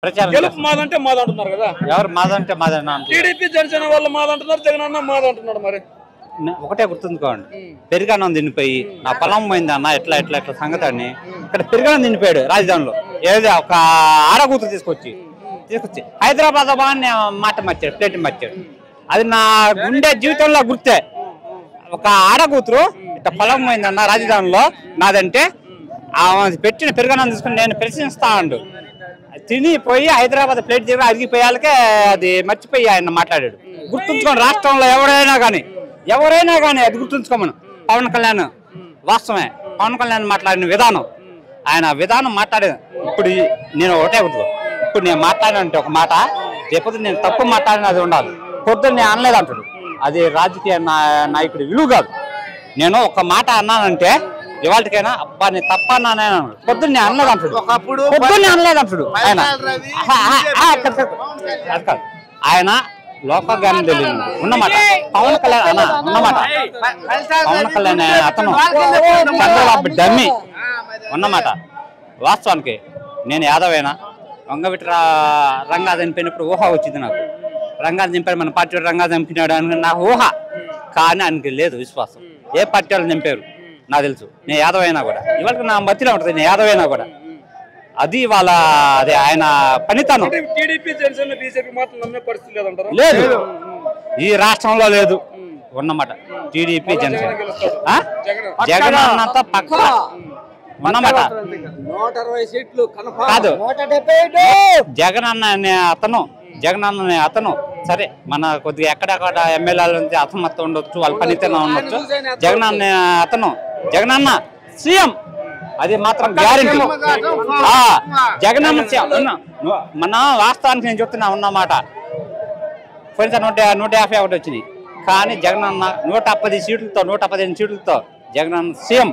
ప్రచారం గెలుపు మాదంటే మాదంటున్నారు కదా. ఎవరు మాదంటే మాదన్నా టీడీపీ జనసేన వాళ్ళు మాదంటున్నారు, జగన్ అన్న మాదంటున్నాడు. మరి ఒకటే గుర్తుంచుకోండి, పెరిగానం తినిపోయి నా పొలం పోయింది అన్న ఎట్లా ఎట్లా ఎట్లా సంగతి అని ఇక్కడ పెరిగానం తినిపోయాడు రాజధానిలో. ఏదో ఒక ఆడకూతురు తీసుకొచ్చి హైదరాబాద్ బాగా మాట మార్చాడు, ప్లేట్ మార్చాడు. అది నా గుండె జీవితంలో గుర్తే. ఒక ఆడకూతురు ఇట్లా పొలం పోయిందన్న రాజధానిలో నాదంటే పెట్టిన పెరుగన్నం తీసుకుని నేను ప్రశ్నిస్తా ఉండు తినిపోయి హైదరాబాద్ ప్లేట్ దగ్గర అరిగిపోయాలకే అది మర్చిపోయి ఆయన మాట్లాడాడు. గుర్తుంచుకోండి, రాష్ట్రంలో ఎవరైనా కానీ అది గుర్తుంచుకోమను. పవన్ కళ్యాణ్ వాస్తవమే, పవన్ కళ్యాణ్ మాట్లాడిన విధానం, ఆయన విధానం మాట్లాడేది. ఇప్పుడు నేను ఒకటే గుర్తు, ఇప్పుడు నేను మాట్లాడానంటే ఒక మాట, లేకపోతే నేను తప్పు మాట్లాడిన అది ఉండాలి. పొద్దున్న నేను అనలేదు అంటాడు, అది రాజకీయ నాయకుడి విలువ కాదు. నేను ఒక మాట అన్నానంటే ఇవాళకైనా అబ్బా నేను తప్ప అన్నానే పొద్దున్న నేను అనలేదు అంటాడు, పొద్దున్నే అనలేదు అంటాడు ఆయన. ఆయన లోకల్ గానే తెలియదు ఉన్నమాట. పవన్ కళ్యాణ్ అన్న ఉన్నమాట, పవన్ కళ్యాణ్ అతను చంద్రబాబు డమ్మి ఉన్నమాట. వాస్తవానికి నేను యాదవేనా, వంగవిటి రంగా చంపినప్పుడు ఊహ వచ్చింది నాకు. రంగా చంపాడు, మన పార్టీ రంగా చంపినాడు అని నా ఊహ. కానీ ఆయనకి లేదు విశ్వాసం. ఏ పార్టీ వాళ్ళు చంపారు నాకు తెలుసు. నేను యాదవైనా కూడా ఇవాళ నా మధ్యలో ఉంటుంది, నేను యాదవైనా కూడా అది వాళ్ళ అదే ఆయన పనితనం. లేదు ఈ రాష్ట్రంలో లేదు ఉన్నమాట. టీడీపీ జనసేన జగన్ అన్నంత పక్క ఉన్నమాట కాదు. జగన్ అన్న అతను సరే మన కొద్దిగా ఎక్కడెక్కడ ఎమ్మెల్యేల నుంచి అసమత్వం ఉండొచ్చు, వాళ్ళ పనితనం ఉండొచ్చు. జగన్ అన్న సీఎం అది మాత్రం గ్యారెంటీ. జగన్ అన్న మన వాస్తవానికి నేను చెప్తున్నా ఉన్నమాట. పోయినసారి 151 వచ్చినాయి, కానీ జగన్ అన్న 115 సీట్లతో 115 సీట్లతో జగన్ అన్న సీఎం.